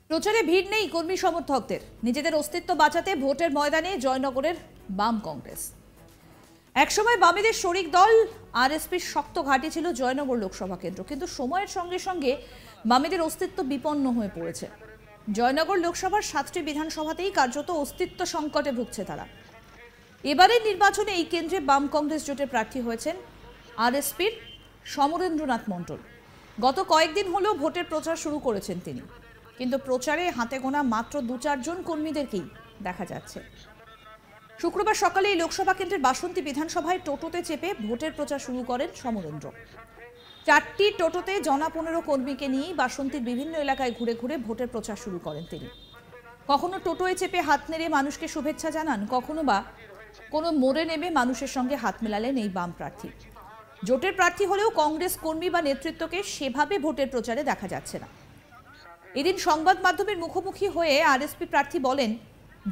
প্রচারে ভিড় নেই কর্মী সমর্থকদের। নিজেদের অস্তিত্ব বাঁচাতে ভোটের ময়দানে জয়নগরের বাম কংগ্রেস। একসময় বামেদের শরিক দল আরএসপির শক্ত ঘাঁটি ছিল জয়নগর লোকসভা কেন্দ্র, কিন্তু সময়ের সঙ্গে সঙ্গে বামেদের অস্তিত্ব বিপন্ন হয়ে পড়েছে। জয়নগর লোকসভার 7টি বিধানসভাতেই কার্যত অস্তিত্ব সংকটে ভুগছে তারা। এবারের নির্বাচনে এই কেন্দ্রে বাম কংগ্রেস জোটের প্রার্থী হয়েছেন আরএসপির সমরেন্দ্রনাথ মণ্ডল। গত কয়েকদিন হলো ভোটের প্রচার শুরু করেছেন তিনি, কিন্তু প্রচারে হাতে গোনা মাত্র 2-4 জন কর্মীদেরকেই দেখা যাচ্ছে। শুক্রবার সকালে এই লোকসভা কেন্দ্রের বাসন্তী বিধানসভায় টোটোতে চেপে ভোটের প্রচার শুরু করেন সমরেন্দ্র। 4টি টোটোতে জনা 15 কর্মীকে নিয়েই বাসন্তীর বিভিন্ন এলাকায় ঘুরে ঘুরে ভোটের প্রচার শুরু করেন তিনি। কখনো টোটোয় চেপে হাত নেড়ে মানুষকে শুভেচ্ছা জানান, কখনো বা কোনো মোড়ে নেমে মানুষের সঙ্গে হাত মেলালেন এই বাম প্রার্থী। জোটের প্রার্থী হলেও কংগ্রেস কর্মী বা নেতৃত্বকে সেভাবে ভোটের প্রচারে দেখা যাচ্ছে না। এদিন সংবাদ মাধ্যমের মুখোমুখি হয়ে আরএসপি প্রার্থী বলেন,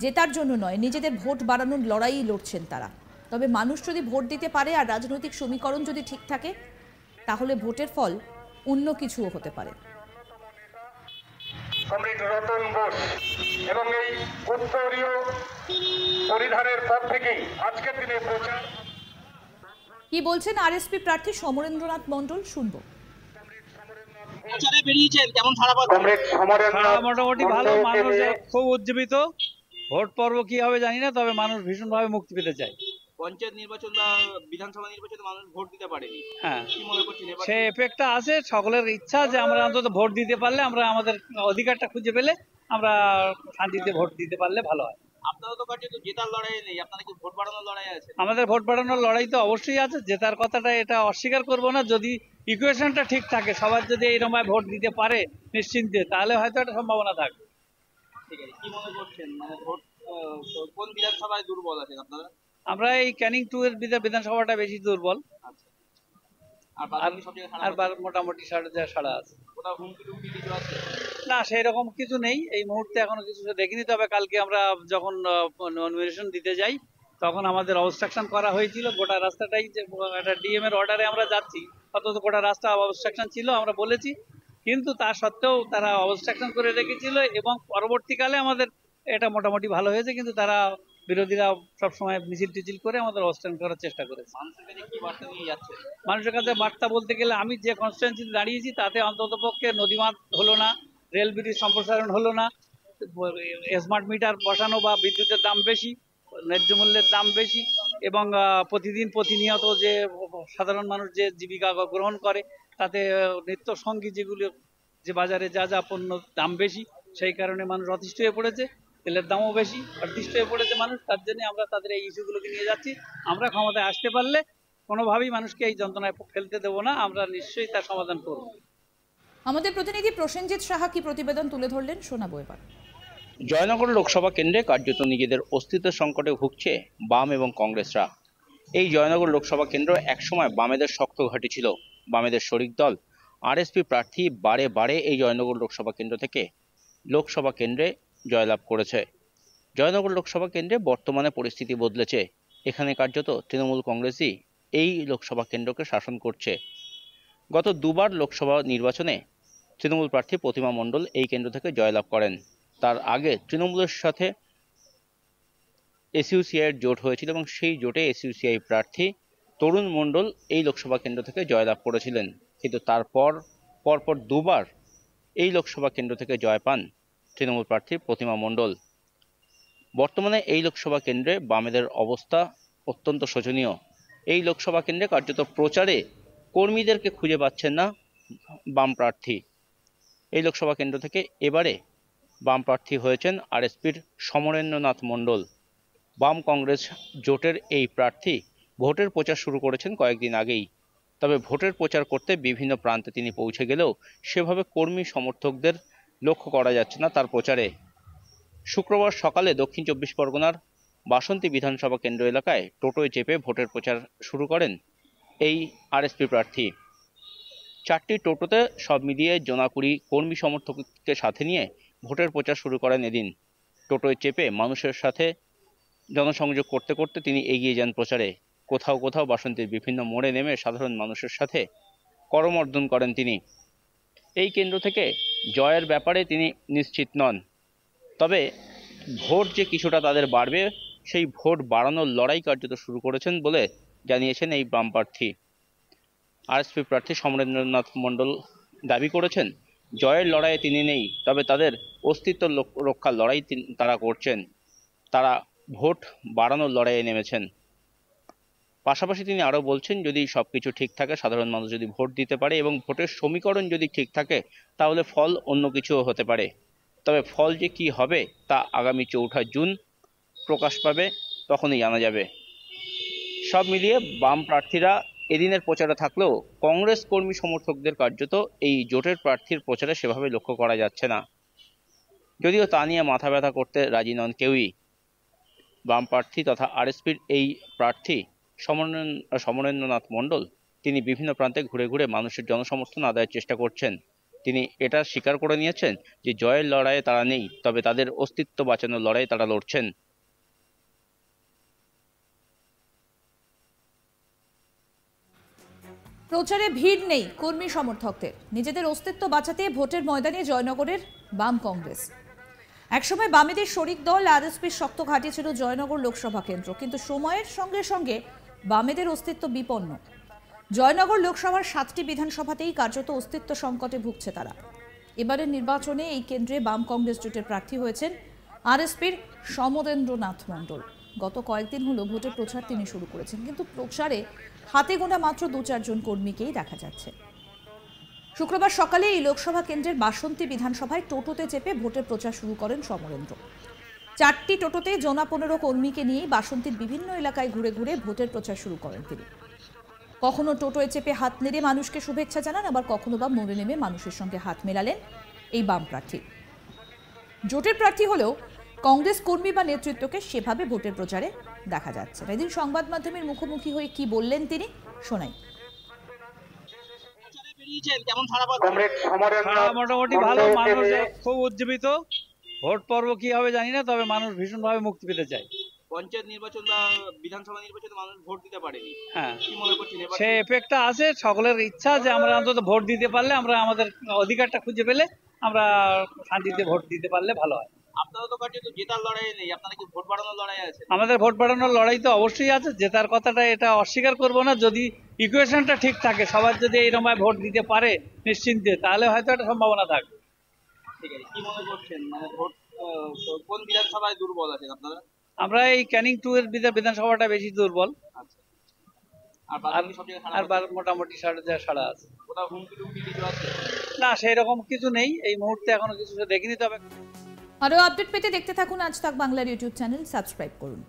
জেতার জন্য নয়, নিজেদের ভোট বাড়ানোর লড়াই লড়ছেন তারা। তবে মানুষ যদি ভোট দিতে পারে আর রাজনৈতিক সমীকরণ যদি ঠিক থাকে, তাহলে ভোটের ফল অন্য কিছুও হতে পারে। কমরেড রতন বোস এবং এই উত্তরীয় পরিধানের পর থেকেই আজকের দিনে প্রচার। কি বলছেন আরএসপি প্রার্থী সমরেন্দ্রনাথ মণ্ডল, শুনবো। প্রচারে বেরিয়েছেন, কেমন সাড়া পাচ্ছেন? মোটামুটি ভালো, মানুষ খুব উজ্জীবিত। ভোট পর্ব কি হবে জানি না, তবে মানুষ ভীষণভাবে মুক্তি পেতে চায়। পঞ্চায়েত নির্বাচন বা বিধানসভা নির্বাচনে মানুষ ভোট দিতে পারেনি, হ্যাঁ, কি মনে করছেন? সে এফেক্টটা আছে। সকলের ইচ্ছা যে আমরা অন্তত ভোট দিতে পারলে, আমরা আমাদের অধিকারটা খুঁজে পেলে আমরা শান্তিতে ভোট দিতে পারলে ভালো হয়। আপনারা তো কাছে তো জেতার লড়াই নেই, আপনারা কি ভোট বাড়ানোর লড়াই আছে? আমাদের ভোট বাড়ানোর লড়াই তো অবশ্যই আছে। জেতার কথাটা এটা অস্বীকার করব না। যদি ইকুয়েশনটা ঠিক থাকে, সবার যদি এইরকম ভোট দিতে পারে নিশ্চিন্তে, তাহলে হয়তো একটা সম্ভাবনা থাকবে। ঠিক আছে, কি মনে করছেন মানে ভোট কোন বিধানসভায় দুর্বল আছেন আপনারা? আমরা এই ক্যানিং 2 এর বিধানসভাটা বেশি দুর্বল, আর মোটামুটি সাড়া আছে। কোথাও হুমকি টুমকি কিছু আছে? না, সেই রকম কিছু নেই এই মুহূর্তে, এখনো কিছু দেখিনি। তবে কালকে আমরা যখন নমিনেশন দিতে যাই, তখন আমাদের অবস্ট্রাকশন করা হয়েছিল গোটা রাস্তাটাই। যে একটা ডিএম এর অর্ডারে আমরা যাচ্ছি, অথচ গোটা রাস্তা অবস্ট্রাকশন ছিল, আমরা বলেছি, কিন্তু তা সত্ত্বেও তারা অবস্ট্রাকশন করে রেখেছিল। এবং পরবর্তীকালে আমাদের এটা মোটামুটি ভালো হয়েছে, কিন্তু তারা বিরোধীরা সবসময় মিছিল টিছিল করে আমাদের অবস্ট্রাকশন করার চেষ্টা করেছে। মানুষের কাছে কি বার্তা নিয়ে যাচ্ছে? মানুষের কাছে বার্তা বলতে গেলে, আমি যে কনস্টিটুয়েন্সিতে দাঁড়িয়েছি তাতে অন্তত পক্ষে নদীমাত হলো না, রেল ব্রিজ সম্প্রসারণ হলো না, স্মার্ট মিটার বসানো বা বিদ্যুতের দাম বেশি, ন্যায্য মূল্যের দাম বেশি, এবং প্রতিনিয়ত যে সাধারণ মানুষ যে জীবিকা গ্রহণ করে, তাতে নিত্য সঙ্গী যেগুলো, যে বাজারে যা যা পণ্য দাম বেশি, সেই কারণে মানুষ অতিষ্ঠ হয়ে পড়েছে। তেলের দামও বেশি, অতিষ্ঠ হয়ে পড়েছে মানুষ। তার জন্য আমরা তাদের এই ইস্যুগুলোকে নিয়ে যাচ্ছি। আমরা ক্ষমতায় আসতে পারলে কোনোভাবেই মানুষকে এই যন্ত্রণায় ফেলতে দেবো না, আমরা নিশ্চয়ই তার সমাধান করব। আমাদের প্রতিনিধি প্রসেনজিৎ সাহা কি প্রতিবেদন তুলে ধরলেন, শোনাবো এবার। জয়নগর লোকসভা কেন্দ্রে কার্যত নিজেদের অস্তিত্ব সংকটে ভুগছে বাম এবং কংগ্রেসরা। এই জয়নগর লোকসভা কেন্দ্র একসময় বামেদের শক্ত ঘাঁটি ছিল। বামেদের শরিক দল আরএসপি প্রার্থী বারে বারে এই জয়নগর লোকসভা কেন্দ্র থেকে লোকসভা কেন্দ্রে জয়লাভ করেছে। জয়নগর লোকসভা কেন্দ্রে বর্তমানে পরিস্থিতি বদলেছে। এখানে কার্যত তৃণমূল কংগ্রেসই এই লোকসভা কেন্দ্রকে শাসন করছে। গত দুবার লোকসভা নির্বাচনে তৃণমূল প্রার্থী প্রতিমা মণ্ডল এই কেন্দ্র থেকে জয়লাভ করেন। তার আগে তৃণমূলের সাথে এসইউসিআই এর জোট হয়েছিল এবং সেই জোটে এসইউসিআই প্রার্থী তরুণ মণ্ডল এই লোকসভা কেন্দ্র থেকে জয়লাভ করেছিলেন। কিন্তু তারপর পরপর দুবার এই লোকসভা কেন্দ্র থেকে জয় পান তৃণমূল প্রার্থী প্রতিমা মণ্ডল। বর্তমানে এই লোকসভা কেন্দ্রে বামেদের অবস্থা অত্যন্ত শোচনীয়। এই লোকসভা কেন্দ্রে কার্যত প্রচারে কর্মীদেরকে খুঁজে পাচ্ছেন না বাম প্রার্থী। এই লোকসভা কেন্দ্র থেকে এবারে বাম প্রার্থী হয়েছেন আরএসপির সমরেন্দ্রনাথ মণ্ডল। বাম কংগ্রেস জোটের এই প্রার্থী ভোটের প্রচার শুরু করেছেন কয়েকদিন আগেই। তবে ভোটের প্রচার করতে বিভিন্ন প্রান্তে তিনি পৌঁছে গেলেও সেভাবে কর্মী সমর্থকদের লক্ষ্য করা যাচ্ছে না তার প্রচারে। শুক্রবার সকালে দক্ষিণ 24 পরগনার বাসন্তী বিধানসভা কেন্দ্র এলাকায় টোটোয় চেপে ভোটের প্রচার শুরু করেন এই আরএসপি প্রার্থী। 4টি টোটোতে সব মিলিয়ে জনা 20 কর্মী সমর্থককে সাথে নিয়ে ভোটের প্রচার শুরু করেন এদিন। টোটোয় চেপে মানুষের সাথে জনসংযোগ করতে করতে তিনি এগিয়ে যান প্রচারে। কোথাও কোথাও বাসন্তীর বিভিন্ন মোড়ে নেমে সাধারণ মানুষের সাথে করমর্দন করেন তিনি। এই কেন্দ্র থেকে জয়ের ব্যাপারে তিনি নিশ্চিত নন। তবে ভোট যে কিছুটা তাদের বাড়বে, সেই ভোট বাড়ানোর লড়াই কার্যত শুরু করেছেন বলে জানিয়েছেন এই বাম প্রার্থী। আরএসপি প্রার্থী সমরেন্দ্রনাথ মণ্ডল দাবি করেছেন, জয়ের লড়াইয়ে তিনি নেই, তবে তাদের অস্তিত্ব রক্ষার লড়াই তারা করছেন। তারা ভোট বাড়ানোর লড়াইয়ে নেমেছেন। পাশাপাশি তিনি আরও বলছেন, যদি সবকিছু ঠিক থাকে, সাধারণ মানুষ যদি ভোট দিতে পারে এবং ভোটের সমীকরণ যদি ঠিক থাকে, তাহলে ফল অন্য কিছুও হতে পারে। তবে ফল যে কি হবে তা আগামী 4 জুন প্রকাশ পাবে, তখনই জানা যাবে। সব মিলিয়ে বাম প্রার্থীরা এদিনের প্রচারে থাকলেও কংগ্রেস কর্মী সমর্থকদের কার্যত এই জোটের প্রার্থীর প্রচারে সেভাবে লক্ষ্য করা যাচ্ছে না। যদিও তা নিয়ে মাথা ব্যথা করতে রাজি নন কেউই। বাম প্রার্থী তথা আরএসপির এই প্রার্থী সমরেন্দ্রনাথ মণ্ডল তিনি বিভিন্ন প্রান্তে ঘুরে ঘুরে মানুষের জনসমর্থন আদায়ের চেষ্টা করছেন। তিনি এটা স্বীকার করে নিয়েছেন যে জয়ের লড়াইয়ে তারা নেই, তবে তাদের অস্তিত্ব বাঁচানোর লড়াই তারা লড়ছেন। প্রচারে ভিড় নেই কর্মী সমর্থকদের, নিজেদের অস্তিত্ব বাঁচাতে ভোটের ময়দানে জয়নগরের বাম কংগ্রেস। একসময় বামেদের শরিক দল আরএসপির শক্ত ঘাঁটি ছিল জয়নগর লোকসভা কেন্দ্র, কিন্তু সময়ের সঙ্গে সঙ্গে বামেদের অস্তিত্ব বিপন্ন। জয়নগর লোকসভার 7টি বিধানসভাতেই কার্যত অস্তিত্ব সংকটে ভুগছে তারা। এবারের নির্বাচনে এই কেন্দ্রে বাম কংগ্রেস জোটের প্রার্থী হয়েছেন আরএসপির সমরেন্দ্রনাথ মণ্ডল। গত কয়েকদিন হলো ভোটের প্রচার তিনি শুরু করেছেন, কিন্তু প্রচারে হাতে গোনা মাত্র 2-4 জন কর্মীকেই দেখা যাচ্ছে। শুক্রবার সকালে এই লোকসভা কেন্দ্রের বাসন্তী বিধানসভায় টোটোতে চেপে ভোটের প্রচার শুরু করেন সমরেন্দ্র। 4টি টোটোতে জোনা 15 কর্মীকে নিয়ে বাসন্তীর বিভিন্ন এলাকায় ঘুরে ঘুরে ভোটের প্রচার শুরু করেন তিনি। কখনো টোটোয় চেপে হাত নেড়ে মানুষকে শুভেচ্ছা জানান, আবার কখনো বা মোড়ে নেমে মানুষের সঙ্গে হাত মেলালেন এই বাম প্রার্থী। জোটের প্রার্থী হলেও কংগ্রেস কর্মী বা নেতৃত্বকে সেভাবে ভোটের প্রচারে দেখা যাচ্ছে না। এদিন সংবাদ মাধ্যমের মুখোমুখি হয়ে কি বললেন তিনি, শোনাই। মোটামুটি ভালো, মানুষ খুব উজ্জীবিত। ভোট পর্ব কি হবে জানি না, তবে মানুষ ভীষণভাবে মুক্তি পেতে চায়। পঞ্চায়েত নির্বাচন বা বিধানসভা নির্বাচনে মানুষ ভোট দিতে পারেনি, হ্যাঁ, কি মনে করছেন? সে এফেক্টটা আছে। সকলের ইচ্ছা যে আমরা অন্তত ভোট দিতে পারলে, আমরা আমাদের অধিকারটা খুঁজে পেলে আমরা শান্তিতে ভোট দিতে পারলে ভালো হয়। আপনারা তো কাছে তো জেতার লড়াই নেই, আপনারা কি ভোট বাড়ানোর লড়াই আছে? আমাদের ভোট বাড়ানোর লড়াই তো অবশ্যই আছে, জেতার কথাটা এটা অস্বীকার করব না। যদি ইকুয়েশনটা ঠিক থাকে, সবার যদি এই রকম ভোট দিতে পারে নিশ্চিন্তে, তাহলে হয়তো একটা সম্ভাবনা থাকবে। ঠিক আছে, কি মনে করছেন মানে ভোট কোন বিধানসভায় দুর্বল আছেন আপনারা? আমরা এই ক্যানিং 2 এর বিধানসভাটা বেশি দুর্বল, আর মোটামুটি সাড়া আছে। কোথাও হুমকি টুমকি কিছু আছে? না, সেই রকম কিছু নেই এই মুহূর্তে, এখনো কিছু দেখিনি। তবে আরো আপডেট পেতে দেখতে থাকুন আজ তাক বাংলার ইউটিউব চ্যানেল, সাবস্ক্রাইব করুন।